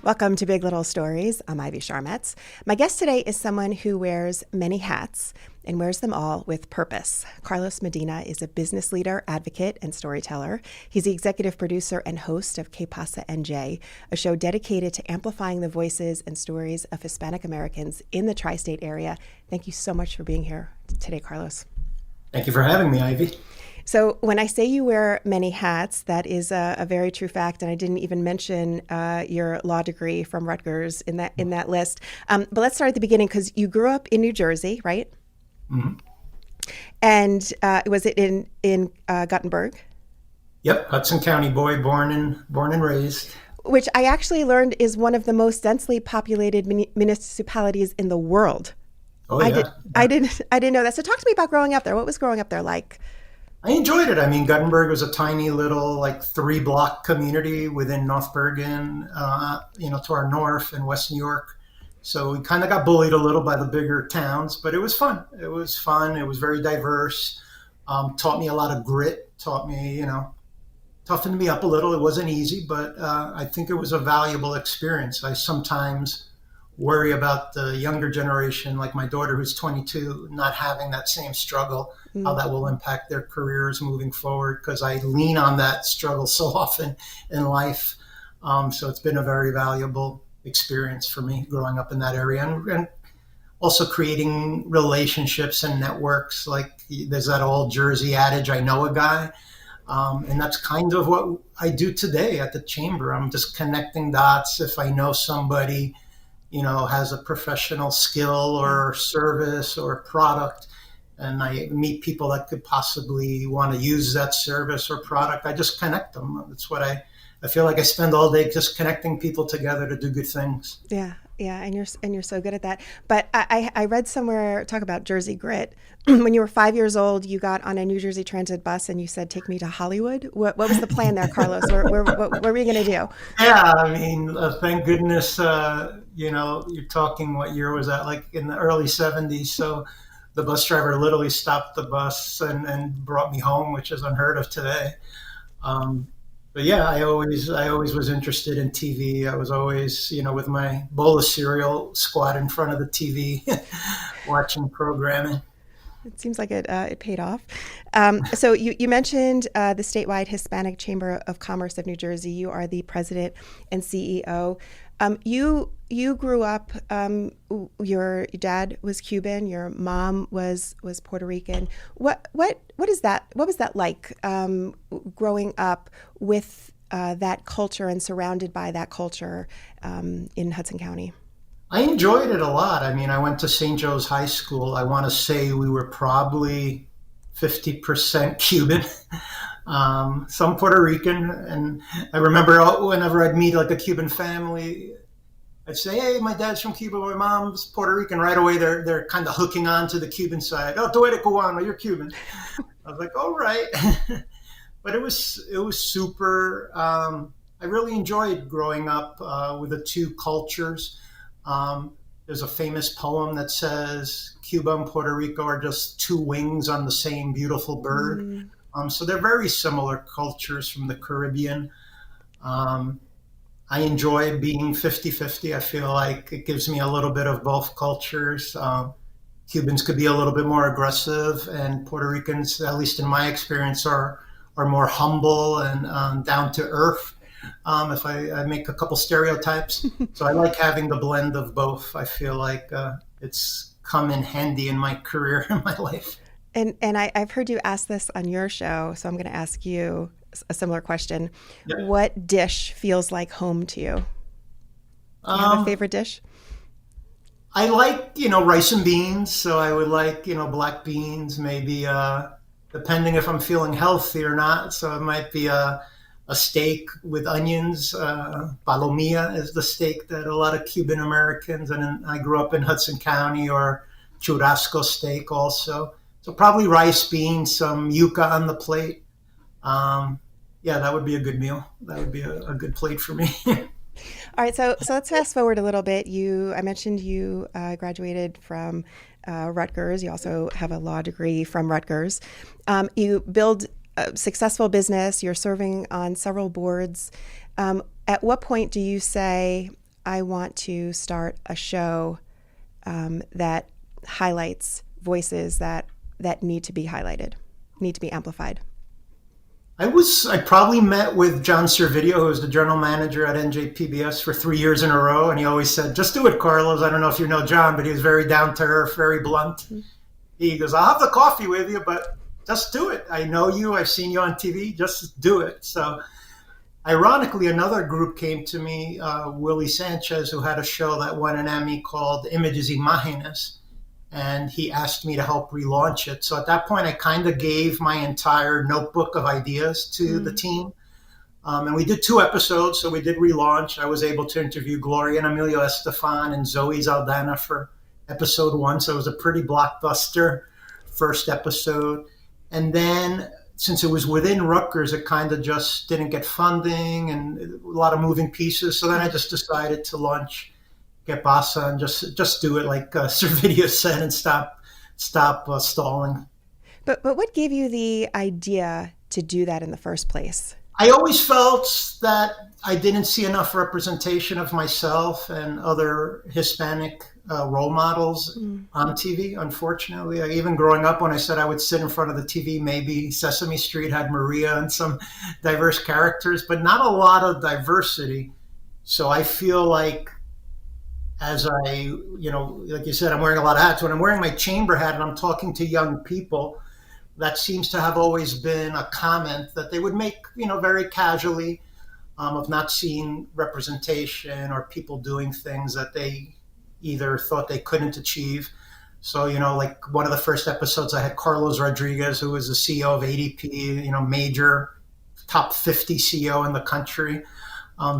Welcome to Big Little Stories. I'm Ivy Sharmetz. My guest today is someone who wears many hats and wears them all with purpose. Carlos Medina is a business leader, advocate, and storyteller. He's the executive producer and host of Pasa NJ, a show dedicated to amplifying the voices and stories of Hispanic Americans in the tri-state area. Thank you so much for being here today, Carlos. Thank you for having me, Ivy. So when I say you wear many hats, that is a very true fact, and I didn't even mention your law degree from Rutgers in that list. But let's start at the beginning, because you grew up in New Jersey, right? Mm-hmm. And was it in Gothenburg? Yep, Hudson County boy, born and raised. Which I actually learned is one of the most densely populated municipalities in the world. Oh yeah, I didn't know that. So talk to me about growing up there. What was growing up there like? I enjoyed it. I mean, Gothenburg was a tiny little, 3-block community within North Bergen, to our north, and West New York. So we kind of got bullied a little by the bigger towns, but it was fun. It was fun. It was very diverse. Taught me a lot of grit. Taught me, toughened me up a little. It wasn't easy, but I think it was a valuable experience. I sometimes worry about the younger generation, like my daughter who's 22, not having that same struggle, how that will impact their careers moving forward, because I lean on that struggle so often in life. So it's been a very valuable experience for me growing up in that area, and also creating relationships and networks. Like there's that old Jersey adage, I know a guy. And that's kind of what I do today at the Chamber. I'm just connecting dots. If I know somebody has a professional skill or service or product, and I meet people that could possibly want to use that service or product, I just connect them. That's what I feel like I spend all day just connecting people together to do good things. Yeah, and you're so good at that. But I read somewhere, talk about Jersey grit. When you were 5 years old, you got on a New Jersey Transit bus and you said, "Take me to Hollywood." What was the plan there, Carlos? What were you going to do? Yeah, I mean, thank goodness, you're talking, what year was that? Like in the early 70s. So the bus driver literally stopped the bus and brought me home, which is unheard of today. But yeah, I always was interested in TV. I was always, with my bowl of cereal, squat in front of the TV, watching programming. It seems like it paid off. So you mentioned the statewide Hispanic Chamber of Commerce of New Jersey. You are the president and CEO. You grew up. Your dad was Cuban. Your mom was Puerto Rican. What is that? What was that like growing up with that culture and surrounded by that culture in Hudson County? I enjoyed it a lot. I mean, I went to St. Joe's High School. I want to say we were probably 50% Cuban, some Puerto Rican. And I remember whenever I'd meet like a Cuban family, I'd say, "Hey, my dad's from Cuba, my mom's Puerto Rican." Right away, they're kind of hooking on to the Cuban side. "Oh, tú eres cubano, you're Cuban." I was like, "All right." But it was super. I really enjoyed growing up with the two cultures. There's a famous poem that says Cuba and Puerto Rico are just two wings on the same beautiful bird. So they're very similar cultures from the Caribbean. I enjoy being 50-50. I feel like it gives me a little bit of both cultures. Cubans could be a little bit more aggressive, and Puerto Ricans, at least in my experience, are more humble and down to earth. If I make a couple stereotypes. So I like having the blend of both. I feel like it's come in handy in my career, in my life. And I've heard you ask this on your show, so I'm going to ask you a similar question. Yep. What dish feels like home to you? Do you have a favorite dish? I like, rice and beans. So I would like, black beans, maybe depending if I'm feeling healthy or not. So it might be a steak with onions. Palomilla is the steak that a lot of Cuban Americans, and I grew up in Hudson County, or churrasco steak also. So probably rice, beans, some yuca on the plate. Yeah, that would be a good meal. That would be a good plate for me. All right, so let's fast forward a little bit. I mentioned you graduated from Rutgers. You also have a law degree from Rutgers. You build a successful business. You're serving on several boards. At what point do you say, I want to start a show that highlights voices that need to be highlighted, need to be amplified. I probably met with John Servideo, who was the general manager at NJPBS for 3 years in a row, and he always said, "Just do it, Carlos." I don't know if you know John, but he was very down to earth, very blunt. He goes, "I'll have the coffee with you, but just do it. I know you. I've seen you on TV. Just do it." So, ironically, another group came to me, Willie Sanchez, who had a show that won an Emmy called Images Imágenes, and he asked me to help relaunch it. So at that point, I kind of gave my entire notebook of ideas to the team. And we did 2 episodes, so we did relaunch. I was able to interview Gloria and Emilio Estefan and Zoe Zaldana for episode 1, so it was a pretty blockbuster first episode. And then, since it was within Rutgers, it kind of just didn't get funding and a lot of moving pieces. So then I just decided to launch Get Pasa and just do it like Servideo said and stop stalling. But what gave you the idea to do that in the first place? I always felt that I didn't see enough representation of myself and other Hispanic role models on TV, unfortunately. Even growing up, when I said I would sit in front of the TV, maybe Sesame Street had Maria and some diverse characters, but not a lot of diversity. So I feel like, as like you said, I'm wearing a lot of hats. When I'm wearing my chamber hat and I'm talking to young people, that seems to have always been a comment that they would make, very casually, of not seeing representation or people doing things that they either thought they couldn't achieve. So, like one of the first episodes, I had Carlos Rodriguez, who was the CEO of ADP, major top 50 CEO in the country.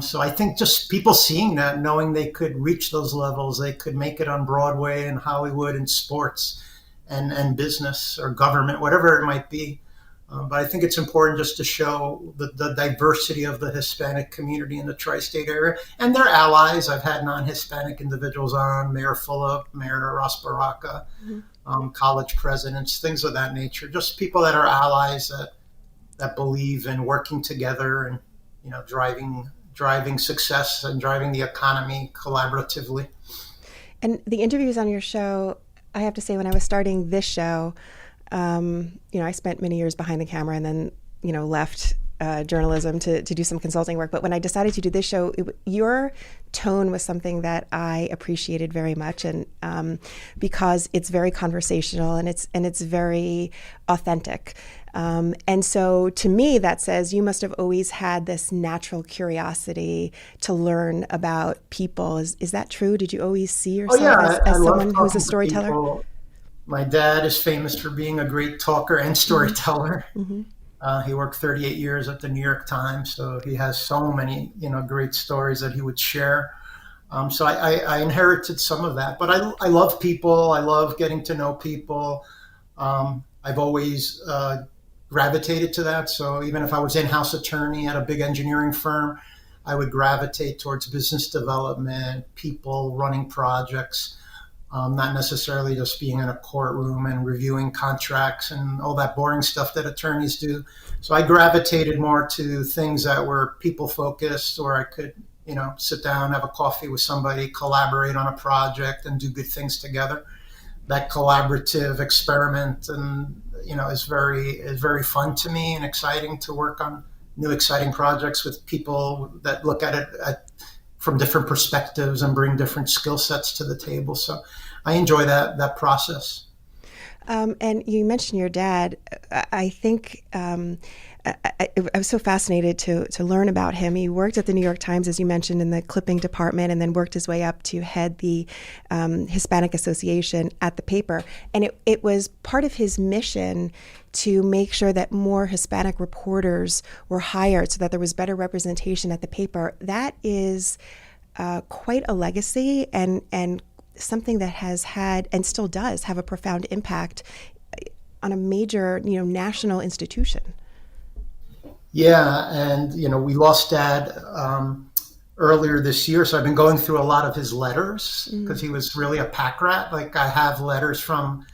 So I think just people seeing that, knowing they could reach those levels, they could make it on Broadway and Hollywood and sports and business or government, whatever it might be. But I think it's important just to show the diversity of the Hispanic community in the tri-state area and their allies. I've had non-Hispanic individuals on, Mayor Fulop, Mayor Ross Baraka, college presidents, things of that nature. Just people that are allies that believe in working together and driving success and driving the economy collaboratively. And the interviews on your show, I have to say, when I was starting this show, I spent many years behind the camera and then, left journalism to do some consulting work. But when I decided to do this show, your tone was something that I appreciated very much, and because it's very conversational and it's very authentic. And so to me, that says you must have always had this natural curiosity to learn about people. Is that true? Did you always see yourself as someone who's a storyteller? My dad is famous for being a great talker and storyteller. Mm-hmm. He worked 38 years at the New York Times, so he has so many, great stories that he would share. So I inherited some of that, but I love people. I love getting to know people. I've always gravitated to that. So even if I was in-house attorney at a big engineering firm, I would gravitate towards business development, people running projects. Not necessarily just being in a courtroom and reviewing contracts and all that boring stuff that attorneys do. So I gravitated more to things that were people focused, or I could, sit down, have a coffee with somebody, collaborate on a project and do good things together. That collaborative experiment and, is very fun to me and exciting to work on new exciting projects with people that look at it from different perspectives and bring different skill sets to the table. So I enjoy that process. And you mentioned your dad. I think I was so fascinated to learn about him. He worked at the New York Times, as you mentioned, in the clipping department, and then worked his way up to head the Hispanic Association at the paper. And it was part of his mission to make sure that more Hispanic reporters were hired so that there was better representation at the paper. That is quite a legacy and something that has had and still does have a profound impact on a major, national institution. Yeah, and we lost Dad earlier this year, so I've been going through a lot of his letters because he was really a pack rat. Like I have letters from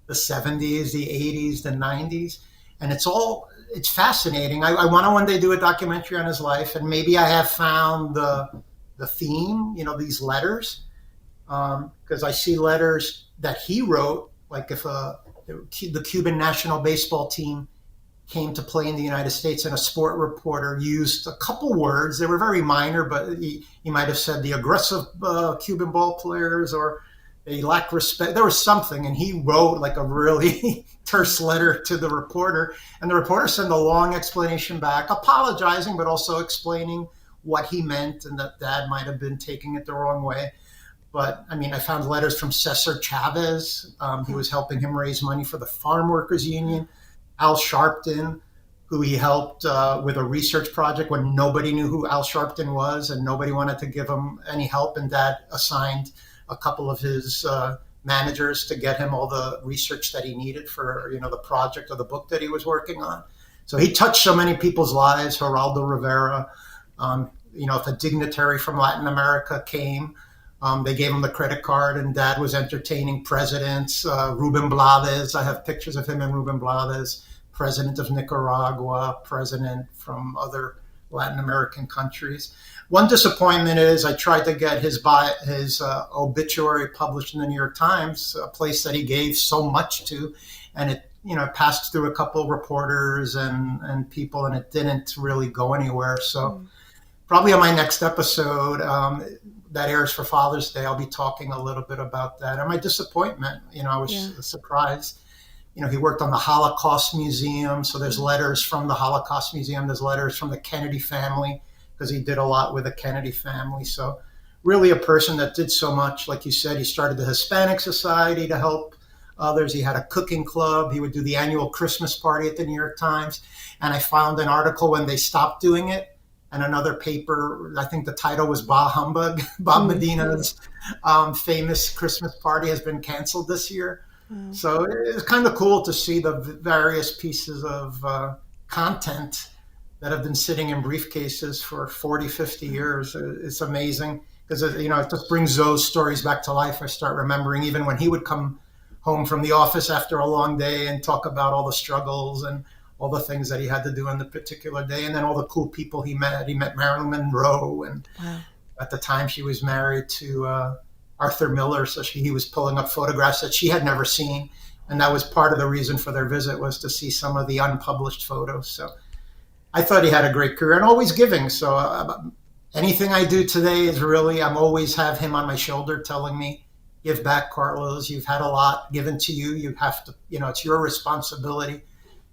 the 70s, the 80s, the 90s, and it's fascinating. I want to one day do a documentary on his life, and maybe I have found the the theme, these letters, because I see letters that he wrote, like if the Cuban national baseball team came to play in the United States and a sport reporter used a couple words. They were very minor, but he might have said the aggressive Cuban ball players, or they lack respect. There was something, and he wrote like a really terse letter to the reporter, and the reporter sent a long explanation back, apologizing, but also explaining what he meant and that Dad might have been taking it the wrong way. But I mean, I found letters from Cesar Chavez. He was helping him raise money for the Farm Workers Union. Al Sharpton, who he helped with a research project when nobody knew who Al Sharpton was and nobody wanted to give him any help. And Dad assigned a couple of his managers to get him all the research that he needed for, the project or the book that he was working on. So he touched so many people's lives. Geraldo Rivera, if a dignitary from Latin America came, they gave him the credit card, and Dad was entertaining presidents. Ruben Blades, I have pictures of him and Ruben Blades, president of Nicaragua, president from other Latin American countries. One disappointment is I tried to get his obituary published in the New York Times, a place that he gave so much to, and it passed through a couple of reporters and people, and it didn't really go anywhere. So probably on my next episode that airs for Father's Day, I'll be talking a little bit about that and my disappointment. I was surprised. He worked on the Holocaust Museum, so there's letters from the Holocaust Museum. There's letters from the Kennedy family, because he did a lot with the Kennedy family. So really a person that did so much. Like you said, he started the Hispanic Society to help others. He had a cooking club. He would do the annual Christmas party at the New York Times. And I found an article when they stopped doing it, and another paper, I think the title was Bah Humbug. Bob Medina's famous Christmas party has been canceled this year. So it's kind of cool to see the various pieces of content that have been sitting in briefcases for 40, 50 years. It's amazing because, it just brings those stories back to life. I start remembering even when he would come home from the office after a long day and talk about all the struggles and all the things that he had to do on the particular day, and then all the cool people he met. He met Marilyn Monroe, and at the time she was married to Arthur Miller, so he was pulling up photographs that she had never seen, and that was part of the reason for their visit, was to see some of the unpublished photos. So I thought he had a great career and always giving. So anything I do today is really, I'm always have him on my shoulder telling me, give back, Carlos. You've had a lot given to you. You have to, it's your responsibility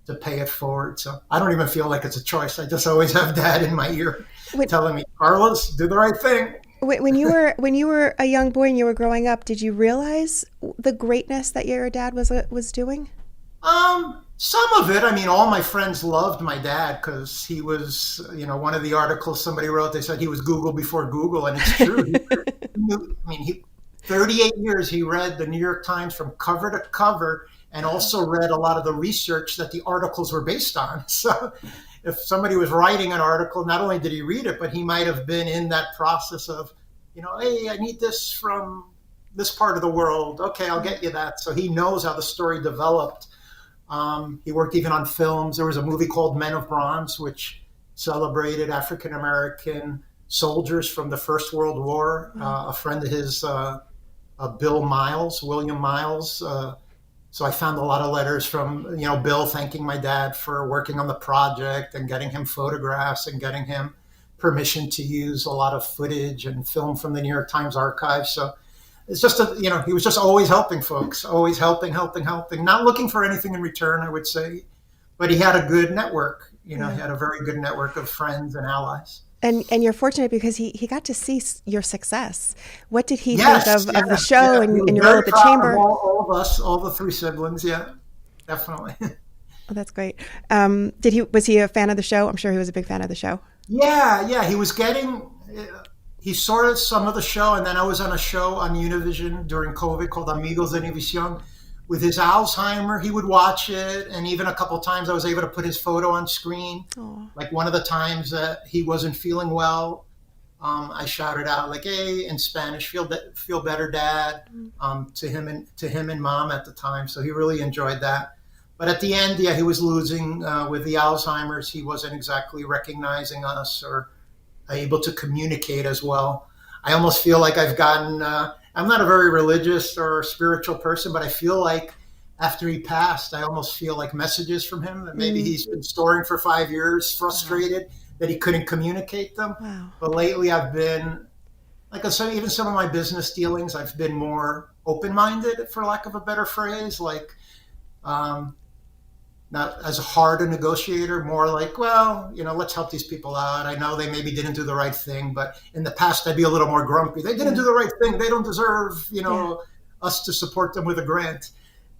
to pay it forward. So I don't even feel like it's a choice. I just always have Dad in my ear telling me, Carlos, do the right thing. When you were a young boy and you were growing up, did you realize the greatness that your dad was doing? Some of it. I mean, all my friends loved my dad because he was, one of the articles somebody wrote, they said he was Google before Google, and it's true. 38 years he read the New York Times from cover to cover, and also read a lot of the research that the articles were based on. So if somebody was writing an article, not only did he read it, but he might have been in that process of, hey, I need this from this part of the world. Okay, I'll get you that. So he knows how the story developed. He worked even on films. There was a movie called Men of Bronze, which celebrated African-American soldiers from the First World War. A friend of his, William Miles. So I found a lot of letters from, Bill thanking my dad for working on the project and getting him photographs and getting him permission to use a lot of footage and film from the New York Times archives. So it's just, he was just always helping folks, always helping, not looking for anything in return, I would say. But he had a good network, he had a very good network of friends and allies. And you're fortunate because he got to see your success. What did he think of the show and your role at the chamber? All of us, all the three siblings, yeah, definitely. Oh, that's great. Was he a fan of the show? I'm sure he was a big fan of the show. Yeah, he saw some of the show, and then I was on a show on Univision during COVID called Amigos de Univision. With his Alzheimer, he would watch it, and even a couple times I was able to put his photo on screen. Aww. Like one of the times that he wasn't feeling well, I shouted out like, "Hey," in Spanish, "Feel better, Dad," to him and Mom at the time. So he really enjoyed that. But at the end, he was losing with the Alzheimer's. He wasn't exactly recognizing us or able to communicate as well. I almost feel like I've gotten. I'm not a very religious or spiritual person, but I feel like after he passed, I almost feel like messages from him that maybe Mm. he's been storing for 5 years, Wow. frustrated that he couldn't communicate them. Wow. But lately, I've been like I said, even some of my business dealings, I've been more open-minded, for lack of a better phrase. Like um, not as hard a negotiator, more like, well, let's help these people out. I know they maybe didn't do the right thing, but in the past, I'd be a little more grumpy. They didn't Yeah. do the right thing. They don't deserve, Yeah. us to support them with a grant.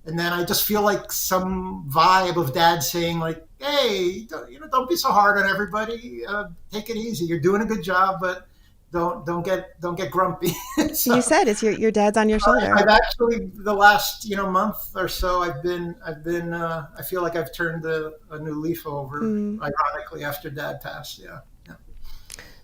And then I just feel like some vibe of dad saying like, hey, don't be so hard on everybody. Take it easy. You're doing a good job, but don't get grumpy. You So said it's your dad's on your shoulder. I've actually the last month or so I've been I feel like I've turned a new leaf over. Mm. Ironically, after Dad passed, yeah, yeah.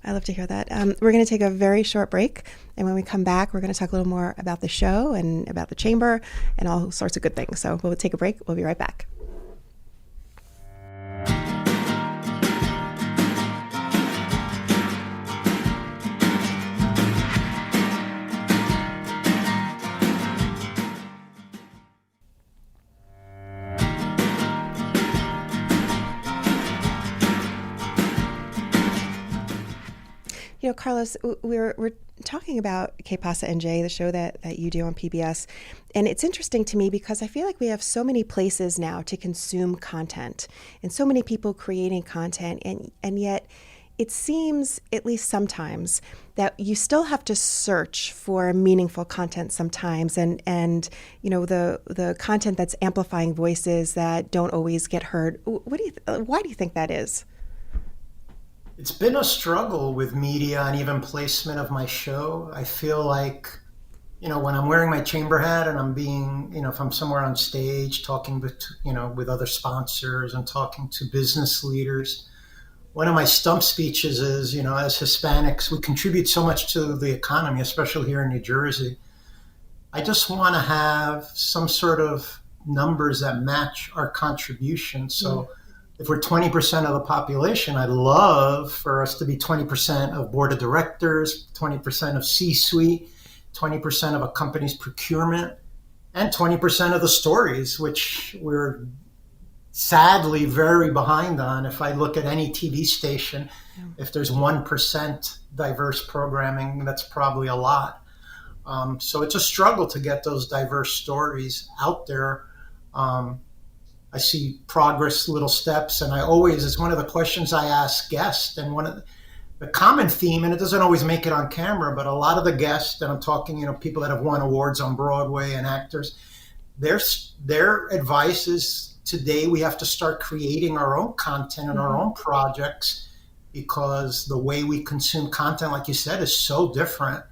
I love to hear that. We're going to take a very short break. And when we come back, we're going to talk a little more about the show and about the chamber and all sorts of good things. So we'll take a break. We'll be right back. Carlos, we're talking about K Pasa and Jay, the show that you do on PBS, and it's interesting to me because I feel like we have so many places now to consume content, and so many people creating content, and yet it seems, at least sometimes, that you still have to search for meaningful content sometimes, and the content that's amplifying voices that don't always get heard. Why do you think that is? It's been a struggle with media and even placement of my show. I feel like, when I'm wearing my chamber hat and I'm being, if I'm somewhere on stage talking with other sponsors and talking to business leaders, one of my stump speeches is, as Hispanics, we contribute so much to the economy, especially here in New Jersey. I just want to have some sort of numbers that match our contribution. So if we're 20% of the population, I'd love for us to be 20% of board of directors, 20% of C-suite, 20% of a company's procurement, and 20% of the stories, which we're sadly very behind on. If I look at any TV station, if there's 1% diverse programming, that's probably a lot. So it's a struggle to get those diverse stories out there. I see progress, little steps, and it's one of the questions I ask guests. And one of the common theme, and it doesn't always make it on camera, but a lot of the guests, and I'm talking, people that have won awards on Broadway and actors, their advice is today we have to start creating our own content and our own projects because the way we consume content, like you said, is so different.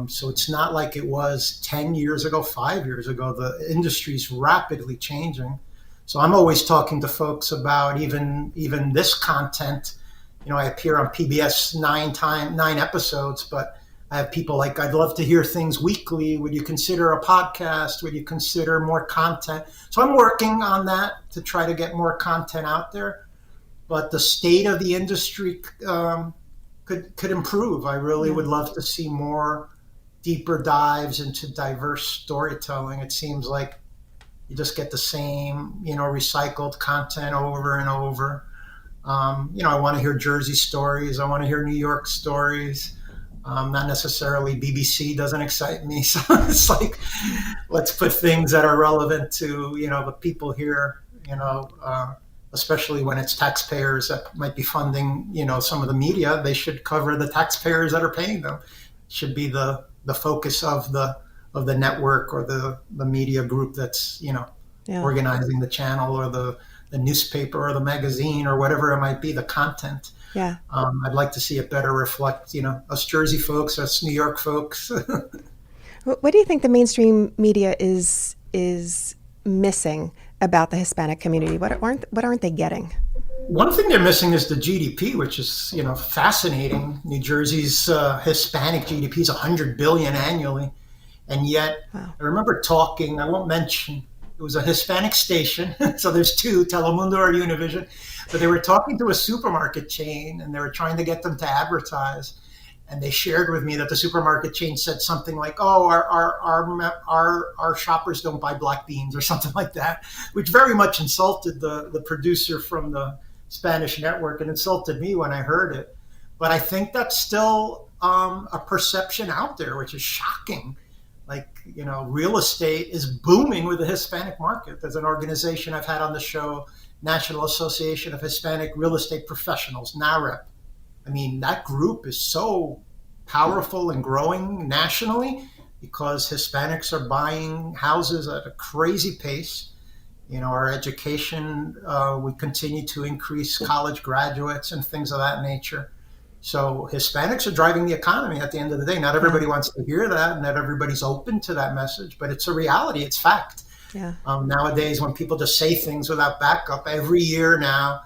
So it's not like it was 10 years ago, 5 years ago. The industry's rapidly changing. So I'm always talking to folks about even this content. I appear on PBS 9 episodes, but I have people like, I'd love to hear things weekly. Would you consider a podcast? Would you consider more content? So I'm working on that to try to get more content out there. But the state of the industry could improve. I really would love to see more deeper dives into diverse storytelling. It seems like you just get the same, recycled content over and over. I want to hear Jersey stories. I want to hear New York stories. Not necessarily BBC doesn't excite me. So it's like, let's put things that are relevant to, the people here, especially when it's taxpayers that might be funding, some of the media. They should cover the taxpayers that are paying them. It should be the focus of the network or the media group that's organizing the channel or the newspaper or the magazine or whatever it might be, the content. Yeah. I'd like to see it better reflect us Jersey folks, us New York folks. What do you think the mainstream media is missing about the Hispanic community? What aren't they getting? One thing they're missing is the GDP, which is fascinating. New Jersey's Hispanic GDP is 100 billion annually, and yet Wow. I remember talking. I won't mention. It was a Hispanic station, so there's two, Telemundo or Univision, but they were talking to a supermarket chain, and they were trying to get them to advertise. and they shared with me that the supermarket chain said something like, "Oh, our shoppers don't buy black beans" or something like that, which very much insulted the producer from the Spanish network and insulted me when I heard it. But I think that's still a perception out there, which is shocking. Like, real estate is booming with the Hispanic market. There's an organization I've had on the show, National Association of Hispanic Real Estate Professionals, NAREP. I mean, that group is so powerful and growing nationally because Hispanics are buying houses at a crazy pace. Our education, we continue to increase college graduates and things of that nature. So Hispanics are driving the economy at the end of the day. Not everybody wants to hear that. Not everybody's open to that message, but it's a reality. It's fact. Yeah. Nowadays, when people just say things without backup, every year now,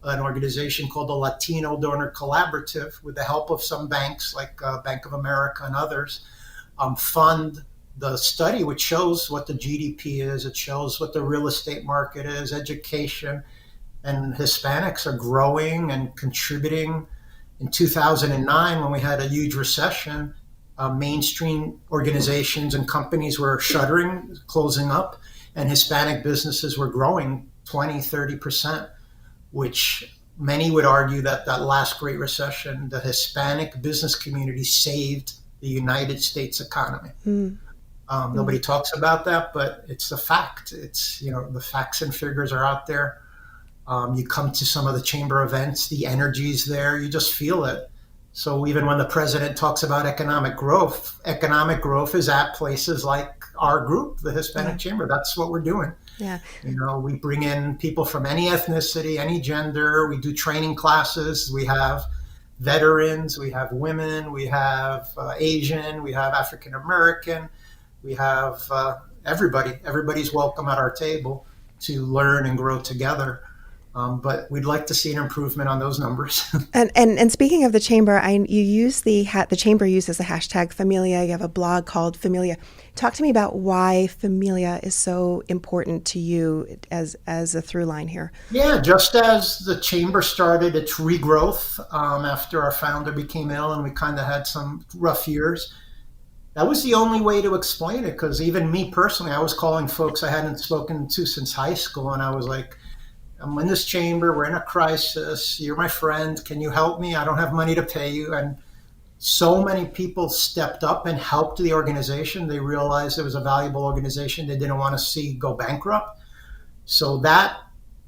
an organization called the Latino Donor Collaborative, with the help of some banks like Bank of America and others, fund the study, which shows what the GDP is. It shows what the real estate market is, education, and Hispanics are growing and contributing. In 2009, when we had a huge recession, mainstream organizations and companies were shuttering, closing up, and Hispanic businesses were growing 20, 30%, which many would argue that that last Great Recession, the Hispanic business community saved the United States economy. Nobody talks about that, but it's a fact. It's, the facts and figures are out there. You come to some of the chamber events, the energy's there, you just feel it. So even when the president talks about economic growth is at places like our group, the Hispanic Chamber. That's what we're doing. Yeah. We bring in people from any ethnicity, any gender. We do training classes. We have veterans, we have women, we have Asian, we have African American, we have everybody. Everybody's welcome at our table to learn and grow together. But we'd like to see an improvement on those numbers. And speaking of the chamber, you use the chamber uses the hashtag Familia. You have a blog called Familia. Talk to me about why Familia is so important to you as a through line here. Yeah, just as the chamber started its regrowth after our founder became ill and we kind of had some rough years. That was the only way to explain it, because even me personally, I was calling folks I hadn't spoken to since high school, and I was like, I'm in this chamber, we're in a crisis, you're my friend, can you help me? I don't have money to pay you. And so many people stepped up and helped the organization. They realized it was a valuable organization they didn't want to see go bankrupt. So that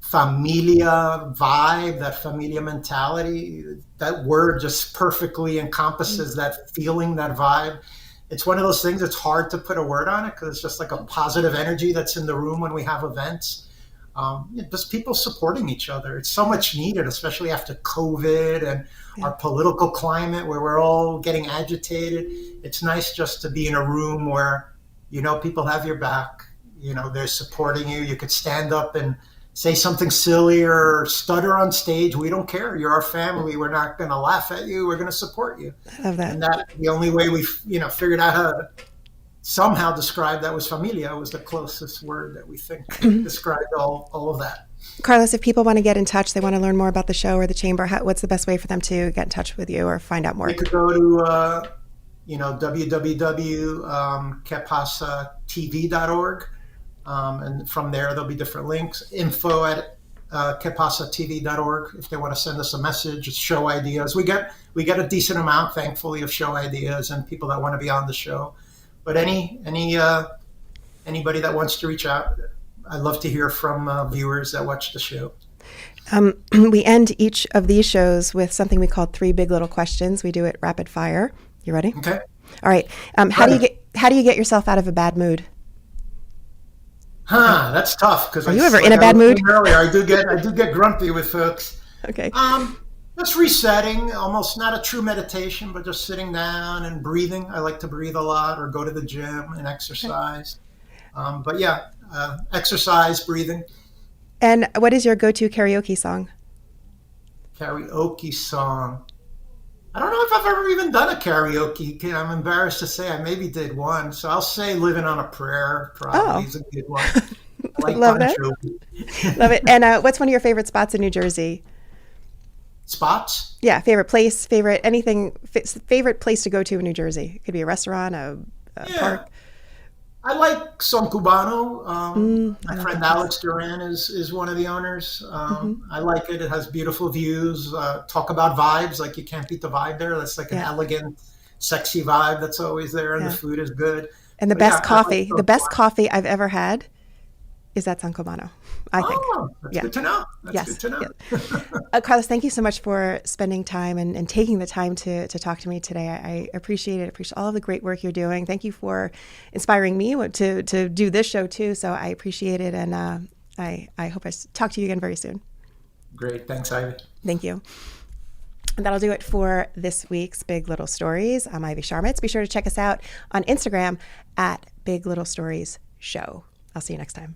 familia vibe, that familia mentality, that word just perfectly encompasses that feeling, that vibe. It's one of those things that's hard to put a word on it because it's just like a positive energy that's in the room when we have events. Just people supporting each other. It's so much needed, especially after COVID and our political climate where we're all getting agitated. It's nice just to be in a room where, people have your back, they're supporting you. You could stand up and say something silly or stutter on stage. We don't care. You're our family. We're not going to laugh at you. We're going to support you. I love that. And that's the only way we, figured out how to somehow describe that was familia. Was the closest word that we think described all of that. Carlos, if people want to get in touch, they want to learn more about the show or the chamber, what's the best way for them to get in touch with you or find out more? You could go to www.quepasatv.org, and from there there'll be different links. info@quepasatv.org if they want to send us a message, show ideas. We get a decent amount, thankfully, of show ideas and people that want to be on the show. But anybody that wants to reach out, I'd love to hear from viewers that watch the show. We end each of these shows with something we call 3 big little questions. We do it rapid fire. You ready? Okay. All right. How do you get yourself out of a bad mood? That's tough because are you ever in a bad mood? Earlier, I do get grumpy with folks. Okay. Just resetting, almost not a true meditation, but just sitting down and breathing. I like to breathe a lot or go to the gym and exercise. But exercise, breathing. And what is your go-to karaoke song? Karaoke song. I don't know if I've ever even done a karaoke. I'm embarrassed to say I maybe did one. So I'll say Living on a Prayer probably is a good one. I like Love that. Love it. And what's one of your favorite spots in New Jersey? spots. Yeah, favorite place, favorite anything, favorite place to go to in New Jersey. It could be a restaurant, a Yeah, park. I like Son Cubano. I My love that friend place. Alex Duran is one of the owners. Hmm. I like it. It has beautiful views. Talk about vibes, like you can't beat the vibe there. That's like an Yeah, elegant, sexy vibe that's always there, and the yeah. food is good. And But yeah, I like the Son best Cubano. coffee I've ever had is at San Cubano, I think. Oh, that's Yeah. good to know. That's good Yes. to know. Yeah. Carlos, thank you so much for spending time and taking the time to talk to me today. I appreciate it. I appreciate all of the great work you're doing. Thank you for inspiring me to do this show too. So I appreciate it. And I hope I talk to you again very soon. Great. Thanks, Ivy. Thank you. And that'll do it for this week's Big Little Stories. I'm Ivy Sharmitz. Be sure to check us out on Instagram at Big Little Stories Show. I'll see you next time.